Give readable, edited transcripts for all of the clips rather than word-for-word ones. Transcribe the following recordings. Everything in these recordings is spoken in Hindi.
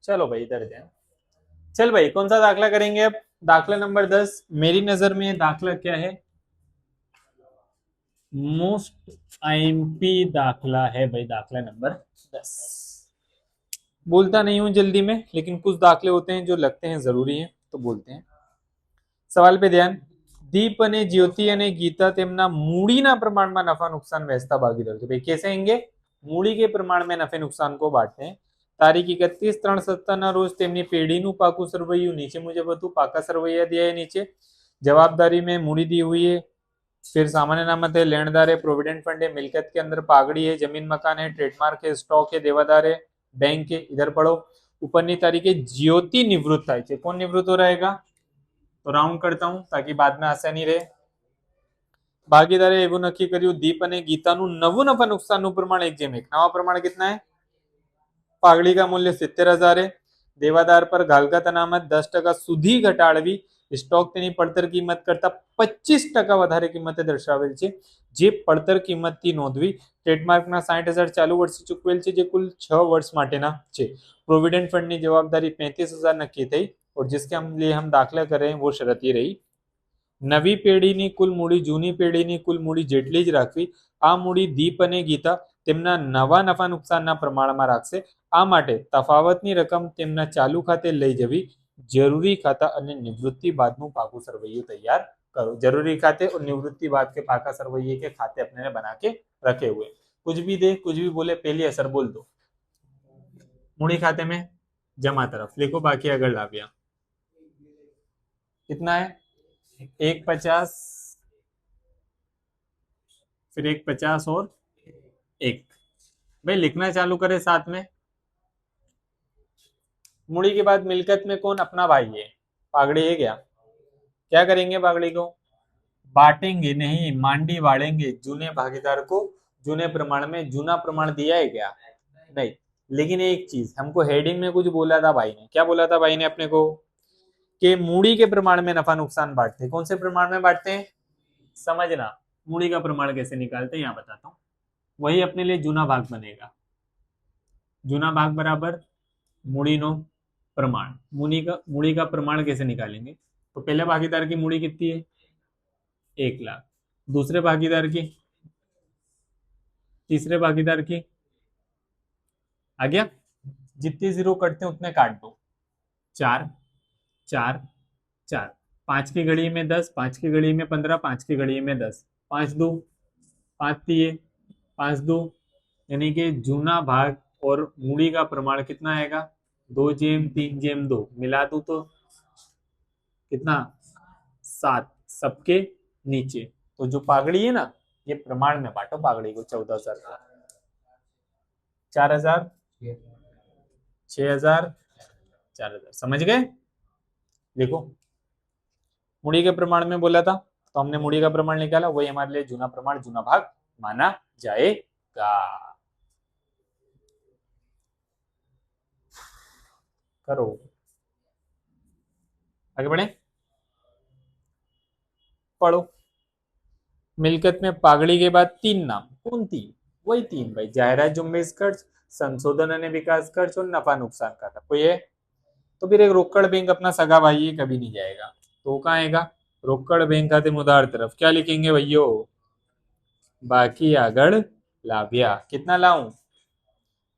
चलो भाई इधर ध्यान। चल भाई कौन सा दाखला करेंगे अब? दाखला नंबर 10। मेरी नजर में दाखला क्या है? मोस्ट आईएमपी दाखला है भाई, दाखला नंबर 10। बोलता नहीं हूं जल्दी में, लेकिन कुछ दाखले होते हैं जो लगते हैं जरूरी है तो बोलते हैं। सवाल पे ध्यान। દીપ અને જ્યોતિ અને ગીતા તેમના મૂડીના પ્રમાણમાં નફા નુકસાન વહેંચતા ભાગીદાર છે। ભાઈ कैसे होंगे? મૂડી के प्रमाण में नफे नुकसान को बांटते हैं। તારીખ 31/3/17 ના રોજ તેમની પેઢીનું પાકું સરવૈયું નીચે મુજબ હતું। પાકા સરવૈયા दिया है नीचे। जवाबदारी में मूडी दी हुई है। फिर सामान्य नामत है, लेनदार है, प्रोविडेंट फंड है, मिलकत के अंदर पागड़ी है, जमीन मकान है, ट्रेडमार्क है, स्टॉक है, देवादार है, बैंक है। इधर पढ़ो। ऊपरनी तारीख है ज्योति निवृत्त થાય છે। कौन निवृत्त हो रहेगा? तो राउंड करता हूं ताकि बाद में आसानी रहे। भागीदारे એવું નક્કી કર્યું દીપ અને ગીતાનું નવું નફા નુકસાનનું પ્રમાણ 1:1। નવા પ્રમાણ कितना है? पागड़ी का मूल्य 70,000 है। देवादार पर घालका अनामत 10% સુધી ઘટાડવી। સ્ટોક તેની પડતર કિંમત કરતા 25% વધારે કિંમતે દર્શાવેલ છે, જે પડતર કિંમતથી નોંધવી। ટ્રેડમાર્કના 60,000 ચાલુ વર્ષે ચૂકવેલ છે, જે કુલ 6 વર્ષ માટેના છે। પ્રોવિડન્ટ ફંડની જવાબદારી 35,000 નક્કી થઈ, और जिसके लिए हम दाखला करें वो शरत ये रही। નવી પેઢીની કુલ મૂડી જૂની પેઢીની કુલ મૂડી જેટલી જ રાખવી। આ મૂડી દીપ અને ગીતા તેમના નવા નફા નુકસાનના પ્રમાણમાં રાખશે। આ માટે તફાવતની રકમ તેમના ચાલુ ખાતે લઈ જવી। જરૂરી ખાતા અને નિવૃત્તિ બાદનું પાકું સરવૈયું तैयार करो। जरूरी खाते और निवृत्ति बाद के पाका सरवैये के खाते अपने बना के रखे हुए। कुछ भी दे कुछ भी बोले, पहली असर बोल दो। मूडी खाते में जमा तरफ लिखो, बाकी अगर लाभिया कितना है? 150, फिर 150 और 1। भाई लिखना चालू करे साथ में। मूडी के बाद मिलकत में कौन? अपना भाई है, पागड़ी है क्या? क्या करेंगे पागड़ी को? बांटेंगे नहीं, मांडी बाड़ेंगे जूने भागीदार को जूने प्रमाण में। जूना प्रमाण दिया है क्या? नहीं। लेकिन एक चीज हमको हेडिंग में कुछ बोला था भाई ने। क्या बोला था भाई ने अपने को? कि मूडी के प्रमाण में नफा नुकसान बांटते हैं। कौन से प्रमाण में बांटते हैं? समझना। मूडी का प्रमाण कैसे निकालते हैं यहाँ बताता हूँ। वही अपने लिए जूना भाग बनेगा। जूना भाग बराबर मूडी नो प्रमाण। मूडी का प्रमाण कैसे निकालेंगे? तो पहले भागीदार की मूडी कितनी है? 1,00,000। दूसरे भागीदार की, तीसरे भागीदार की, आ गया? जितने जीरो कटते हैं उतने काट दो। 4 4 4। 5 की घड़ी में 10, 5 की घड़ी में 15, 5 की घड़ी में 10, 5 2 5 3 5 2, यानी कि जूना भाग और मूडी का प्रमाण कितना आएगा? 2:3:2। मिला दू तो कितना? 7। सबके नीचे तो जो पागड़ी है ना, ये प्रमाण में बांटो पागड़ी को। 14,000 का 4,000 6,000 4,000। समझ गए? देखो मूडी के प्रमाण में बोला था तो हमने मूडी का प्रमाण निकाला, वही हमारे लिए जूना प्रमाण जूना भाग माना जाएगा। करो आगे बढ़े, पढ़ो। मिलकत में पागड़ी के बाद 3 नाम। कौन 3? वही 3 भाई, जायरात जुम्बेश खर्च, संशोधन और विकास खर्च और नफा नुकसान खाता। कोई है? तो फिर एक रोकड़ बैंक अपना सगा भाई ये कभी नहीं जाएगा, तो कहाँ आएगा? रोकड़ बैंक खाते मुदार तरफ। क्या लिखेंगे भैयो? बाकी आगड़ लाभिया। कितना लाऊं?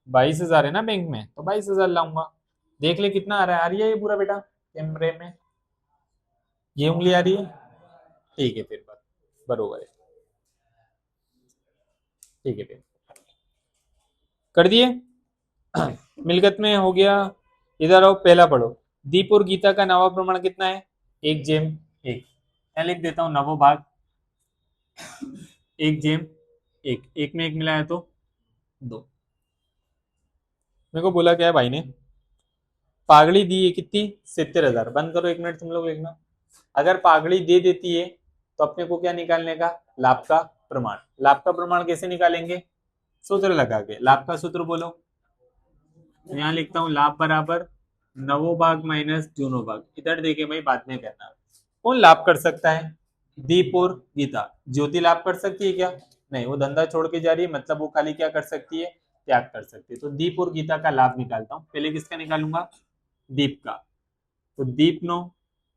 22,000 है ना बैंक में, तो 22,000 लाऊंगा। देख ले कितना आ रहा है। आ रही है ये पूरा बेटा कैमरे में? ये उंगली आ रही है? ठीक है, फिर बात बरोबर है। ठीक है, फिर कर दिए। मिलकत में हो गया। इधर आओ, पहला पढ़ो। दीप और गीता का नवा प्रमाण कितना है? 1:1। मैं लिख देता हूं नवो भाग 1:1। 1 में 1 मिलाया तो 2। मेरे को बोला क्या है भाई ने? पागड़ी दी है कितनी? 70,000। बंद करो 1 मिनट तुम लोग लिखना। अगर पागड़ी दे देती है तो अपने को क्या निकालने का? लाभ का प्रमाण। लाभ का प्रमाण कैसे निकालेंगे? सूत्र लगा के। लाभ का सूत्र बोलो। यहाँ लिखता हूँ लाभ बराबर नवो भाग माइनस जूनो भाग। इधर देखे भाई, बाद में करना। कौन लाभ कर सकता है? दीप और गीता। ज्योति लाभ कर सकती है क्या? नहीं, वो धंधा छोड़ के जा रही है, मतलब वो खाली क्या कर सकती है? त्याग कर सकती है। तो दीप और गीता का लाभ निकालता हूं। पहले किसका निकालूंगा? दीप का। तो दीप नो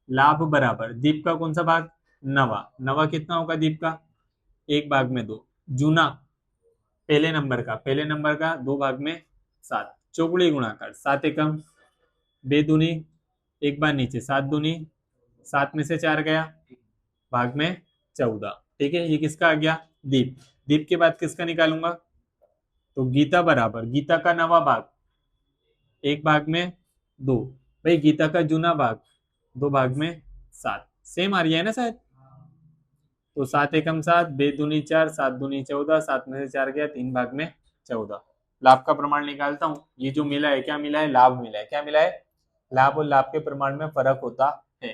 लाभ बराबर दीप का कौन सा भाग? नवा। नवा कितना होगा दीप का? 1/2। जूना पहले नंबर का 2/7। चौगुड़ी गुणाकार 7 एकम बेदूनी, एक बार नीचे 7 दूनी, 7 में से 4 गया, भाग में 14। ठीक है, ये किसका आ गया? दीप। दीप के बाद किसका निकालूंगा? तो गीता बराबर गीता का नवा भाग 1/2। भाई गीता का जूना भाग 2/7। सेम आ रही है ना शायद? तो 7 एकम 7, बेदूनी 4, 7 दूनी 14, 7 में से 4 गया, 3/14। लाभ का प्रमाण निकालता हूं। ये जो मिला है क्या मिला है? लाभ मिला है। क्या मिला है? लाभ और लाभ के प्रमाण में फर्क होता है।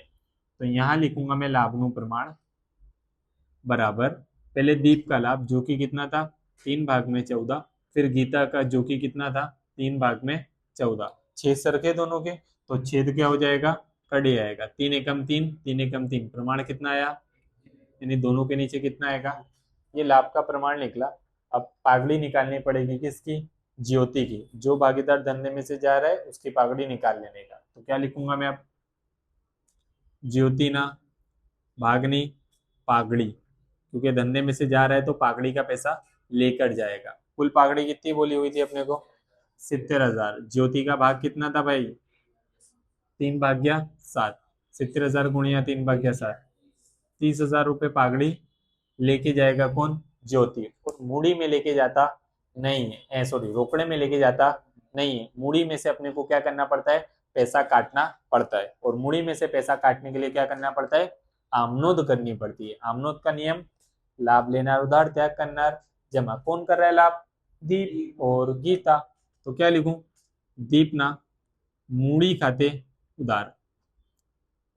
तो यहां लिखूंगा मैं लाभनु प्रमाण बराबर पहले दीप का लाभ जो कि कितना था? 3/14। फिर गीता का जो कि कितना था? 3/14। छेद सरखे दोनों के, तो छेद क्या हो जाएगा? कट जाएगा। 3 एकम 3, 3 एकम 3, प्रमाण कितना आया? यानी दोनों के नीचे कितना आएगा? ये लाभ का प्रमाण निकला। अब पागड़ी निकालनी पड़ेगी किसकी? ज्योति की। जो भागीदार धंधे में से जा रहा है उसकी पागड़ी निकाल लेने का। तो क्या लिखूंगा मैं अब? ज्योति ना भागनी पागड़ी, क्योंकि धंधे में से जा रहा है तो पागड़ी का पैसा लेकर जाएगा। कुल पागड़ी कितनी बोली हुई थी अपने को? 70,000। ज्योति का भाग कितना था भाई? 3/7। 70,000 गुणिया 3/7, 30,000 रुपये पागड़ी लेके जाएगा कौन? ज्योति। और मूड़ी में लेके जाता नहीं है, सॉरी रोकड़े में लेके जाता नहीं है। मूड़ी में से अपने को क्या करना पड़ता है? पैसा काटना पड़ता है। और मूड़ी में से पैसा काटने के लिए क्या करना पड़ता है? आमनोद करनी पड़ती है। आमनोद का नियम लाभ लेनार उधार त्याग करनार जमा। कौन कर रहा है लाभ? दीप और गीता। तो क्या लिखूं? दीप ना मूड़ी खाते उधार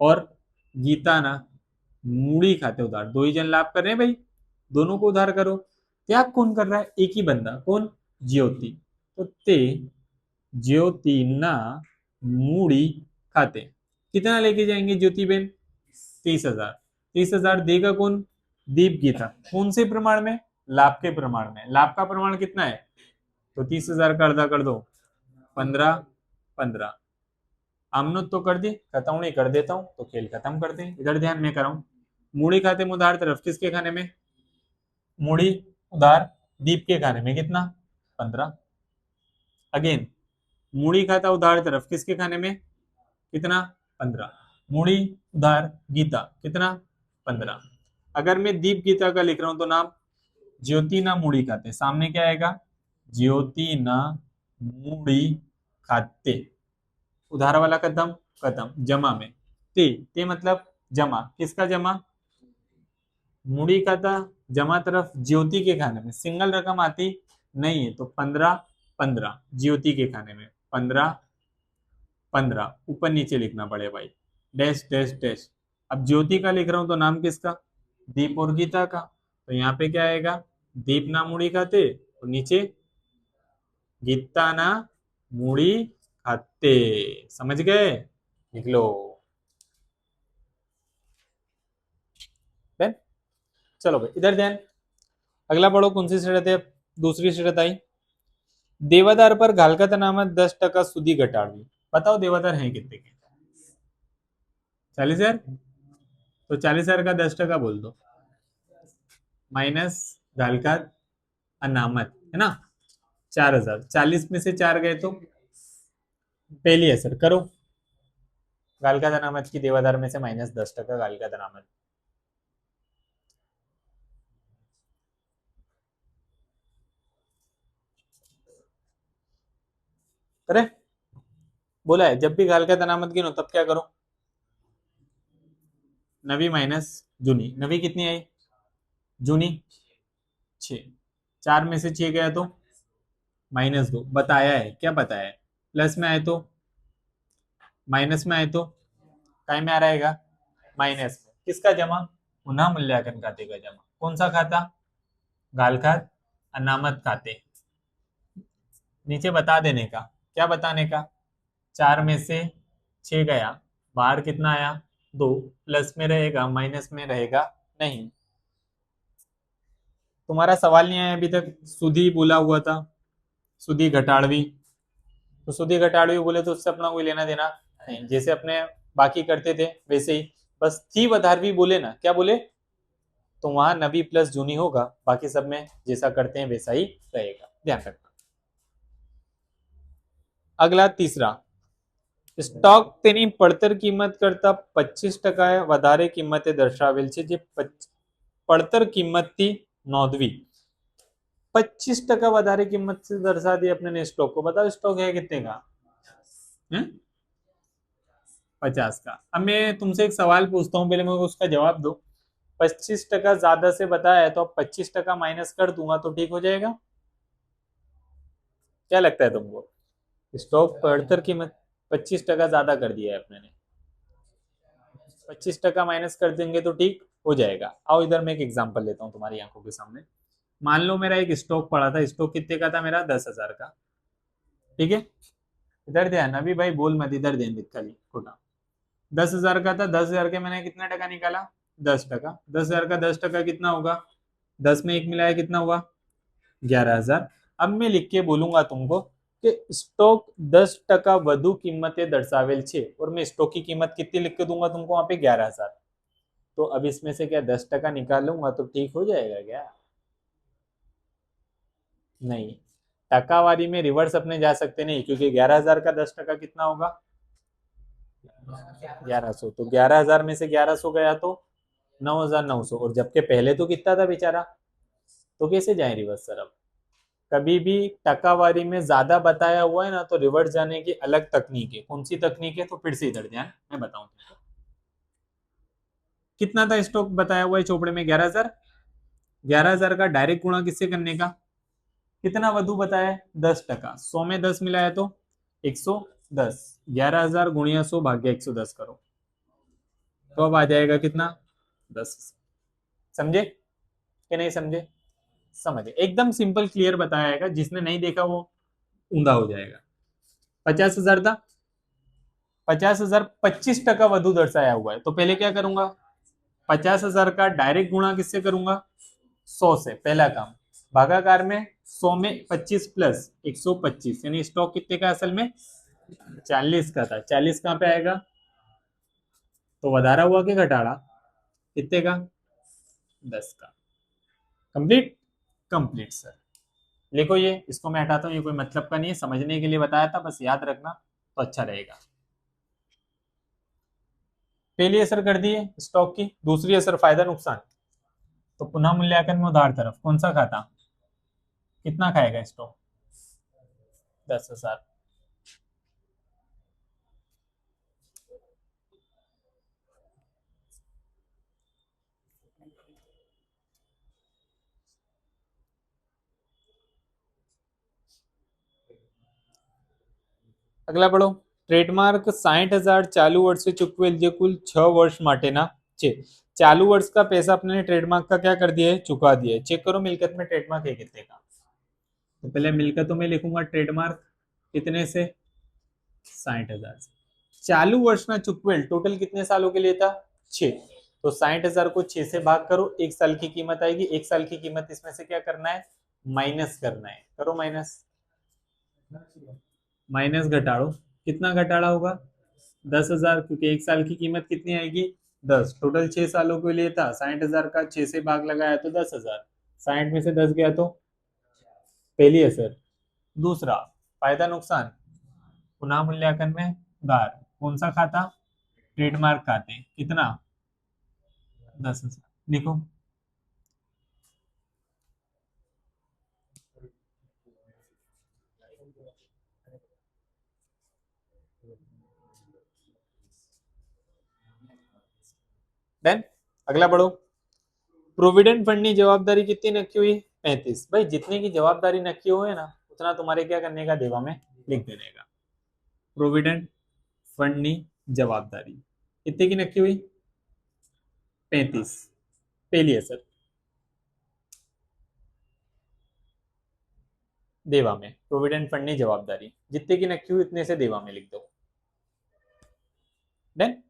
और गीता ना मूड़ी खाते उधार। दो ही जन लाभ कर रहे हैं भाई, दोनों को उधार करो। त्याग कौन कर रहा है? एक ही बंदा। कौन? ज्योति। तो ते ज्योति ना मूड़ी खाते कितना लेके जाएंगे ज्योति बेन? 30,000। 30,000 देगा कौन? दीप गीता। कौन से प्रमाण में? लाभ के प्रमाण में। लाभ का प्रमाण कितना है? तो 30,000 का अर्धा कर दो, 15। आमनोद तो कर दी, खतौनी कर देता हूं तो खेल खत्म करते हैं। इधर ध्यान में कराऊं। मूड़ी खाते में उधार तरफ किसके खाने में? मूड़ी उधार दीप के खाने में कितना? 15। अगेन मूड़ी खाता उधार तरफ किसके खाने में? कितना? 15। मूड़ी उधार गीता कितना? 15। अगर मैं दीप गीता का लिख रहा हूं तो नाम ज्योति ना मूड़ी खाते, सामने क्या आएगा? ज्योति ना मूड़ी खाते। उधार वाला कदम कदम जमा में ते मतलब जमा। किसका जमा? मूड़ी खाता जमा तरफ ज्योति के खाने में। सिंगल रकम आती नहीं है तो 15 ज्योति के खाने में। 15 ऊपर नीचे लिखना पड़े भाई, डैश डैश डैश। अब ज्योति का लिख रहा हूं तो नाम किसका? दीप और गीता का। तो यहाँ पे क्या आएगा? दीप ना मूड़ी खाते और नीचे गीता ना मूड़ी खाते। समझ गए? लिख लो। देन चलो भाई इधर ध्यान। अगला पढ़ो कौन सी शर्त है? दूसरी शर्त आई, देवादार पर घालकत अनामत 10% सुधी घटाड़वी। बताओ देवादार है कितने के? 40,000। तो 40,000 का 10% बोल दो, माइनस घालकत अनामत है ना 4,000। 40 में से 4 गए तो पहली असर करो। घालकत अनामत की देवादार में से -10% घालकत अनामत। करे बोला है जब भी घालकत अनामत गिनो तब क्या करो? नवी माइनस जूनी। नवी कितनी आई? जूनी 6। 4 में से 6 गया तो -2। बताया है क्या? बताया है। प्लस में आए तो माइनस में आए तो काय में आ रहेगा? माइनस में। किसका जमा? पुनः मूल्यांकन खाते का जमा। कौन सा खाता? घालकत अनामत खाते। नीचे बता देने का। क्या बताने का? 4 में से 6 गया, बाहर कितना आया? 2। प्लस में रहेगा माइनस में रहेगा नहीं। तुम्हारा सवाल नहीं आया अभी तक? सुधी बोला हुआ था सुधी घटाड़वी, तो सुधी घटाड़वी बोले तो उससे अपना कोई लेना देना नहीं, जैसे अपने बाकी करते थे वैसे ही, बस थी वधारवी बोले ना, क्या बोले, तो वहां नबी प्लस जूनी होगा, बाकी सब में जैसा करते हैं वैसा ही रहेगा, ध्यान रखना। अगला तीसरा, સ્ટોક તેની પડતર કિંમત કરતા 25% વધારે કિંમતે દર્શાવેલ છે, જે પડતર કિંમતથી નોંધવી। 25% વધારે कीमत से दर्शा दी अपने ने स्टॉक को, बताओ स्टॉक है कितने का, 50 का। अब मैं तुमसे एक सवाल पूछता हूँ, पहले मुझे उसका जवाब दो। 25% ज्यादा से बताया है, तो 25% माइनस कर दूंगा तो ठीक हो जाएगा, क्या लगता है तुमको? स्टॉक बढ़तर कीमत 25% ज्यादा कर दिया है अपने ने, 25% माइनस कर देंगे तो ठीक हो जाएगा। आओ इधर मैं एक एग्जांपल लेता हूँ तुम्हारी आंखों के सामने। मान लो मेरा एक स्टॉक पड़ा था, स्टॉक कितने का था मेरा, 10,000 का, ठीक है। इधर ध्यान, अभी भाई बोल मत, इधर ध्यान देख, खाली खोटा। 10,000 का था, 10,000 के मैंने कितना टका निकाला, 10%। 10,000 का 10% कितना होगा, 10 में 1 मिलाया कितना हुआ, 11,000। अब मैं लिख के बोलूंगा तुमको कि स्टॉक 10% વધુ કિંમતે દર્શાવેલ છે, और मैं स्टॉक की कीमत कितनी लिख के दूंगा तुमको वहां पे, 11,000। तो अब इसमें से क्या 10% निकालूंगा तो ठीक हो जाएगा क्या? नहीं, टकावारी में रिवर्स अपने जा सकते नहीं, क्योंकि 11,000 का 10% कितना होगा, 1100। तो 11,000 में से 1100 गया तो 9,900, और जबकि पहले तो कितना था बेचारा, तो कैसे जाए रिवर्स सर? अब कभी भी टकावारी में ज्यादा बताया हुआ है ना, तो रिवर्स जाने की अलग तकनीक है। कौन सी तकनीक है, तो फिर से इधर ध्यान, मैं बताऊं तुमको। कितना था स्टॉक बताया हुआ है चोपड़े में, 11,000। 11,000 का डायरेक्ट गुणा किससे करने का, कितना वधु बताया है, 10%। 100 में 10 मिलाया तो 110। 11,000 गुणिया 100 भाग्य 110 करो, तो अब आ जाएगा कितना, 10। समझे कि नहीं समझे? समझे, एकदम सिंपल क्लियर बताया, जिसने नहीं देखा वो ऊंधा हो जाएगा। 50,000 था, 50,000 25% वधु दर्शाया हुआ है, तो पहले क्या करूंगा, 50,000 का डायरेक्ट गुणा किससे करूंगा, 100 से, पहला काम। भागाकार में 100 में 25 प्लस 125, यानी स्टॉक कितने का असल में, 40 का था। 40 कहां पे आएगा, तो वधारा हुआ कि घटाड़ा, कितने का, 10 का। Complete, complete sir. लिखो ये, इसको मैं हटाता हूँ, ये कोई मतलब का नहीं है, समझने के लिए बताया था, बस याद रखना तो अच्छा रहेगा। पहली असर कर दी है स्टॉक की, दूसरी असर फायदा नुकसान। तो पुनः मूल्यांकन में उधार तरफ कौन सा खाता, कितना खाएगा स्टॉक, 10,000। अगला पढ़ो, ट्रेडमार्क 60,000 चालू वर्षे चूकवेल, जो कुल 6 वर्ष माटेना छे। चालू वर्ष का पैसा अपने ट्रेडमार्क का क्या कर दिया है, चुका दिया है। चेक करो मिलकत में ट्रेडमार्क है कितने का, तो पहले मिलकतों में लिखूंगा ट्रेडमार्क कितने से, 60,000 से। चालू वर्ष में चुकवेल टोटल कितने सालों के लिए था, 6। तो 60,000 को 6 से भाग करो, एक साल की कीमत आएगी। एक साल की कीमत इसमें से क्या करना है, माइनस करना है, करो माइनस। माइनस घटाड़ो, कितना घटाड़ा होगा, 10,000, क्योंकि एक साल की कीमत कितनी आएगी, 10। टोटल 6 सालों के लिए था, 60,000 का 6 से भाग लगाया तो 10,000। 60 में से 10 गया तो, पहली असर। दूसरा, फायदा नुकसान, पुनः मूल्यांकन में उधार, कौन सा खाता, ट्रेडमार्क खाते, कितना, 10,000। लिखो, देन अगला बढ़ो। प्रोविडेंट फंड की जवाबदारी कितनी नक्की हुई, 35। भाई जितने की जवाबदारी नक्की हो है ना, उतना तुम्हारे क्या करने का, देवा में लिख देने का। प्रोविडेंट फंड की जवाबदारी कितने की नक्की हुई, 35, पहली असर। देवा में प्रोविडेंट फंड की जवाबदारी जितने की नक्की हुई उतने से देवा में लिख दो। देन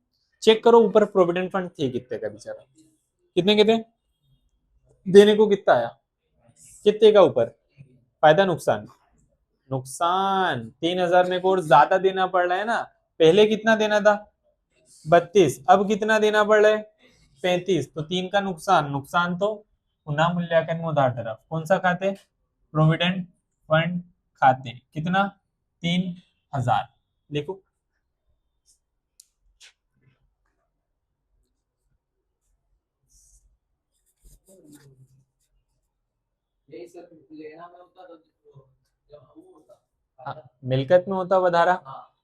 चेक करो ऊपर प्रोविडेंट फंड थे कितने का बेचारा, कितने के थे, देने को कितना आया, कितने का ऊपर, फायदा नुकसान नुकसान 3,000 मेरे को और ज्यादा देना पड़ रहा है ना। पहले कितना देना था? 32, अब कितना देना पड़ रहा है? 35। तो 3 का नुकसान, नुकसान तो पुनः मूल्यांकन में उधार तरफ कौन सा खाते? प्रोविडेंट फंड खाते। कितना? 3,000 लिखो। मिल्कत में होता वधारा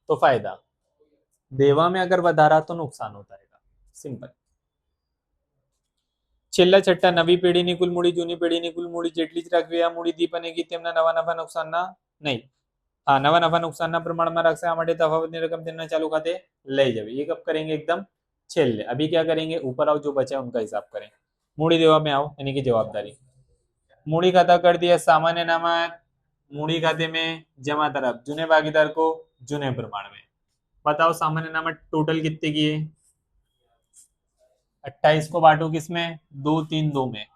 तो फायदा, देवा में अगर वधारा तो नुकसान होता है। सिंपल। છેલ્લા છઠ્ઠા નવી પેઢીની કુલ મૂડી જૂની પેઢીની કુલ મૂડી જેટલી જ રાખવી આ મૂડી દી બનેગી તેમના નવા નફા નુકસાનના નહીં, हाँ नवा नफा नुकसान प्रमाण में रखसे आ तफावतनी रकम तेना चालू खाते लई जावे। ये कब करेंगे? एकदम छेल्ले। अभी क्या करेंगे? ऊपर आओ, जो बचा है उनका हिसाब करें। मूड़ी देवा में आओ, यानी कि जवाबदारी। मूड़ी खाता कर दिया सामान्य नामक, मूड़ी खाते में जमा तरफ जूने भागीदार को जूने प्रमाण में। बताओ सामान्य नामक टोटल कितने की है? 28 को बांटो किसमें? 2 3 2 में।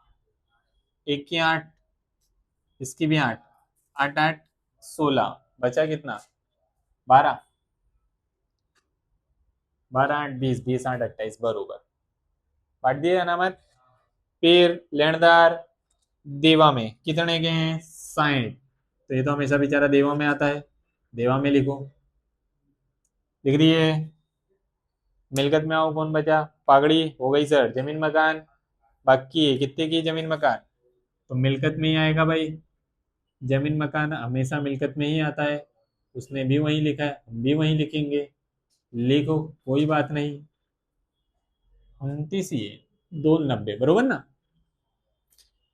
1 की 8, इसकी भी 8, 8 8 16, बचा कितना? 12, 12 8 20, 20 8 28 बरोबर। बांट दिए अनामत। फिर लेनदार देवा में कितने के हैं? 60। तो ये तो हमेशा बेचारा देवा में आता है, देवा में लिखो। लिख दिए। मिलकत में आओ, कौन बचा? पागड़ी हो गई सर। जमीन मकान बाकी है, कितने की जमीन मकान? तो मिलकत में ही आएगा भाई, जमीन मकान हमेशा मिलकत में ही आता है। उसने भी वही लिखा है, हम भी वही लिखेंगे। लिखो, कोई बात नहीं। 29 ही है, 290 बरोबर ना।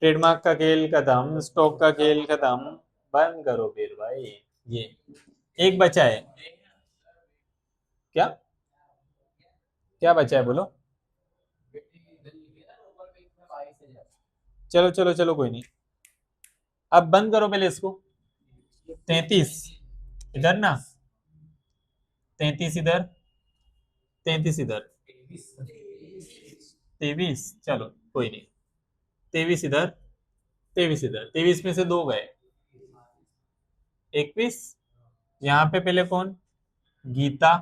ट्रेडमार्क का खेल खत्म, स्टॉक का खेल खत्म। बंद करो फिर भाई। ये एक बचा है। क्या क्या बचा है बोलो? चलो चलो चलो, कोई नहीं। अब बंद करो पहले इसको। 33 इधर ना, 33 इधर, 33 इधर, 23, चलो कोई नहीं। 23 इधर, 23 इधर, 23 में से 2 गए, 21। यहाँ पे पहले कौन? गीता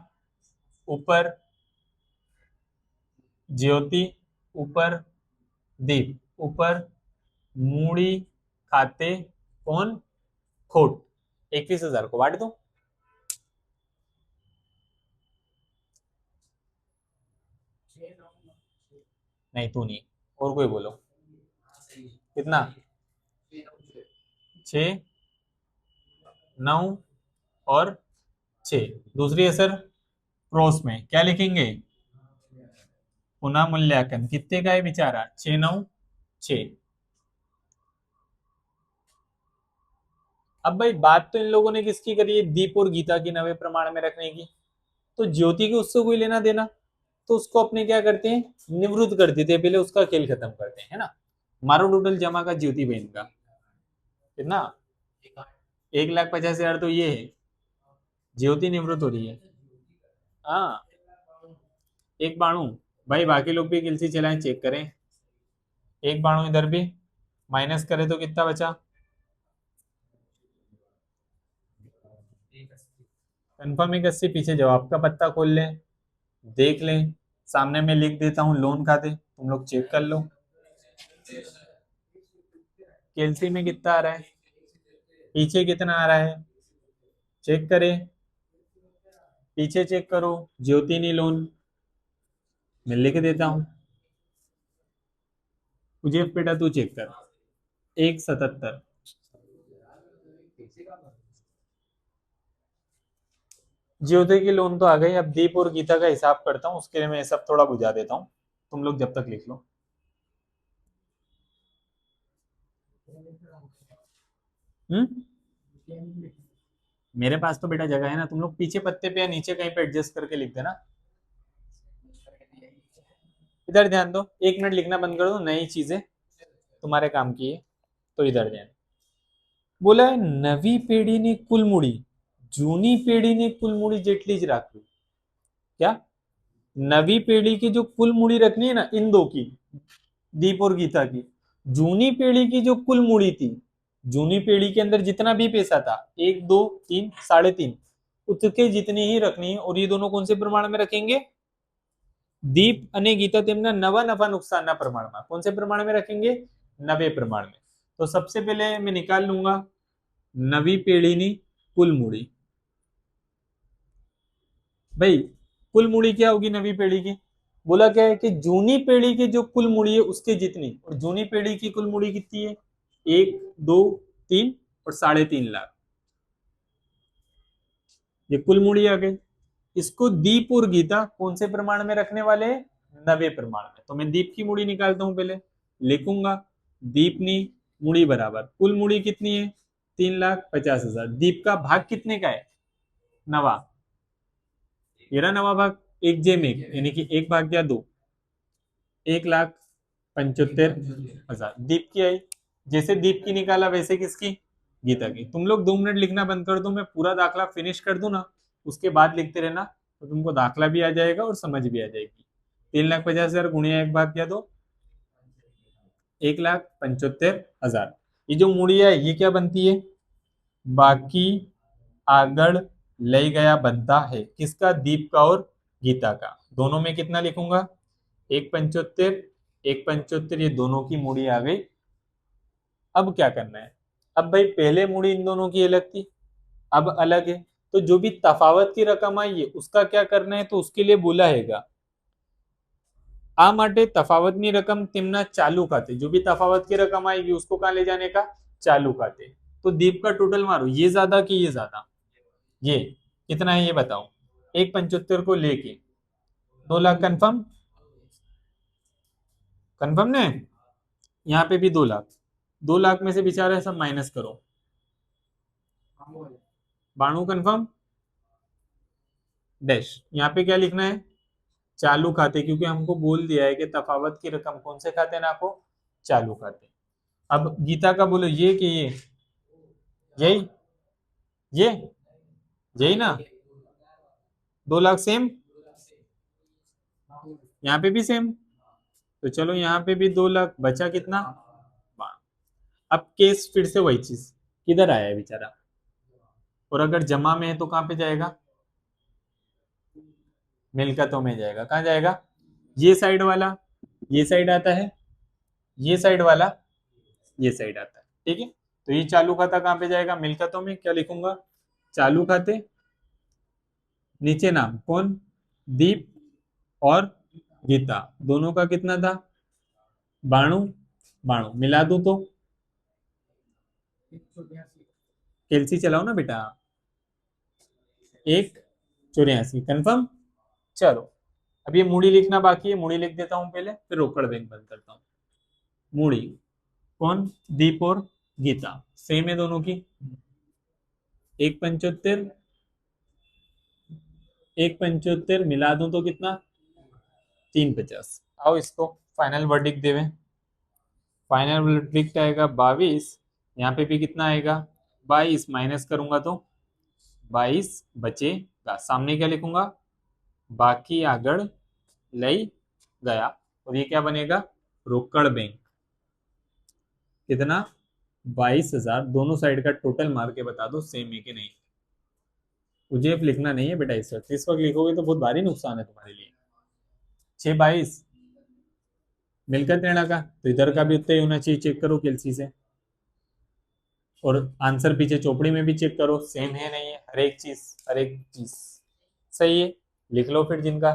ऊपर, ज्योति ऊपर, दीप ऊपर, मूड़ी खाते कौन? खोट। 21,000 को बांट दो। नहीं तू नहीं, और कोई बोलो। कितना? 6 9 और 6। दूसरी असर क्रॉस में क्या लिखेंगे? पुनः मूल्यांकन कितने का है बेचारा? 6 9 6। अब भाई बात तो इन लोगों ने किसकी करी है? दीप और गीता की नवे प्रमाण में रखने की। तो ज्योति के उससे कोई लेना देना, तो उसको अपने क्या करते हैं? निवृत्त कर देते हैं, पहले उसका खेल खत्म करते हैं, है ना। मारो टोटल जमा का ज्योति बहन का कितना? 1,50,000 तो ये है, ज्योति निवृत्त हो रही है। हाँ, एक बाणु। भाई बाकी लोग भी गिलसी चलाएं, चेक करें। एक बाणु इधर भी माइनस करे तो कितना बचा? कंफर्म 81। पीछे जवाब का पत्ता खोल लें, देख लें। सामने में लिख देता हूं लोन खाते, तुम लोग चेक कर लो। केलसी में कितना आ रहा है? पीछे कितना आ रहा है? चेक करें, पीछे चेक करो। ज्योति नी लोन मैं लिख देता हूं। मुझे बेटा तू चेक कर। 177। ज्योति की लोन तो आ गई। अब दीप और गीता का हिसाब करता हूँ, उसके लिए मैं सब थोड़ा बुझा देता हूँ, तुम लोग जब तक लिख लो। मेरे पास तो बेटा जगह है ना, तुम लोग पीछे पत्ते पे या नीचे कहीं पे एडजस्ट करके लिख देना। इधर ध्यान दो, 1 मिनट लिखना बंद कर दो, नई चीजें तुम्हारे काम की है, तो इधर ध्यान। बोला है नवी पेढ़ीनी कुल मूड़ी जूनी पेढ़ीनी कुल मूड़ी जेटली ज राखवी। क्या? नवी पीढ़ी की जो कुल मूड़ी रखनी है ना, इन दो की, दीप और गीता की, जूनी पीढ़ी की जो कुल मूड़ी थी जूनी पीढ़ी के अंदर जितना भी पैसा था, 1, 2, 3, 3.5, उसके जितनी ही रखनी है। और ये दोनों कौन से प्रमाण में रखेंगे? दीप અને ગીતા તેમના નવા નફા નુકસાનના પ્રમાણમાં कौन से प्रमाण में रखेंगे? नवे प्रमाण में। तो सबसे पहले मैं निकाल लूंगा नवी पेढ़ीनी कुल मूड़ी। भाई कुल मूड़ी क्या होगी नवी पीढ़ी की? बोला क्या है कि जूनी पीढ़ी की जो कुल मूड़ी है उसके जितनी, और जूनी पीढ़ी की कुल मूड़ी कितनी है? 1, 2, 3 और 3.5 लाख, ये कुल मूड़ी आ गई। इसको दीप और गीता कौन से प्रमाण में रखने वाले हैं? नवे प्रमाण में। तो मैं दीप की मूड़ी निकालता हूं, पहले लिखूंगा दीपनी मूड़ी बराबर कुल मूड़ी कितनी है? 3,50,000। दीप का भाग कितने का है? नवा, ये रहा नवा भाग, 1/1 यानी कि 1/2, 1,75,000 दीप की आई। जैसे दीप की निकाला वैसे किसकी? गीता की। तुम लोग 2 मिनट लिखना बंद कर दो, मैं पूरा दाखला फिनिश कर दूं ना, उसके बाद लिखते रहना, तो तुमको दाखला भी आ जाएगा और समझ भी आ जाएगी। 3,50,000 गुणिया 1/2, 1,75,000। ये जो मूड़ी है ये क्या बनती है? बाकी आगड़ ले गया बनता है किसका? दीप का और गीता का। दोनों में कितना लिखूंगा? 1,75, 1,75, ये दोनों की मूड़ी आ गई। अब क्या करना है? अब भाई पहले मूड़ी इन दोनों की अलग थी, अब अलग है, तो जो भी तफावत की रकम आई है उसका क्या करना है? तो उसके लिए बोला हैगा आ माटे तफावतनी रकम तेमना चालू खाते, जो भी तफावत की रकम आएगी उसको कहाँ ले जाने का? चालू खाते। तो दीप का टोटल मारो, ये ज्यादा कि ये ज्यादा? ये कितना है ये बताओ? 1,75 को लेके 2 लाख कंफर्म? कंफर्म ने? यहाँ पे भी 2 लाख, 2 लाख में से बेचारे सब माइनस करो। 92 कंफर्म डैश। यहाँ पे क्या लिखना है? चालू खाते, क्योंकि हमको बोल दिया है कि तफावत की रकम कौन से खाते ना को? चालू खाते। अब गीता का बोलो, ये कि ये? यही, ये यही ना? 2 लाख सेम, यहाँ पे भी सेम। तो चलो यहाँ पे भी 2 लाख, बचा कितना? 12। अब केस फिर से वही चीज, किधर आया है बेचारा? और अगर जमा में है तो कहाँ पे जाएगा? मिलकतों में जाएगा। कहाँ जाएगा? ये साइड वाला ये साइड आता है, ये साइड वाला ये साइड आता है, ठीक है। तो ये चालू खाता कहाँ पे जाएगा? मिलकतों में। क्या लिखूंगा? चालू खाते, नीचे नाम कौन? दीप और गीता, दोनों का कितना था? 92, 92 मिला दू तो कैलसी चलाओ ना बेटा। 1,84 कंफर्म। चलो अब ये मूड़ी लिखना बाकी है, मूड़ी लिख देता हूं पहले, फिर रोकड़ बैंक बंद करता हूँ। मूड़ी कौन? दीप और गीता, सेम है दोनों की। 1,75, 1,75 मिला दूं तो कितना? 3,50। आओ इसको फाइनल वर्डिक्ट देवे। फाइनल वर्डिक्ट आएगा 22। यहाँ पे भी कितना आएगा? 22 माइनस करूंगा तो 22 बचेगा। सामने क्या लिखूंगा? बाकी आगड़ लई गया। और ये क्या बनेगा? रोकड़ बैंक। कितना? 22,000। दोनों साइड का टोटल मार के बता दो सेम है कि नहीं। मुझे लिखना नहीं है बेटा इस वक्त लिखोगे तो बहुत भारी नुकसान है तुम्हारे लिए। 6,22 मिलकर देना का, तो इधर का भी उतना ही होना चाहिए। चेक करो कैलसी से, और आंसर पीछे चोपड़ी में भी चेक करो सेम है नहीं है। हर एक चीज सही है। लिख लो फिर जिनका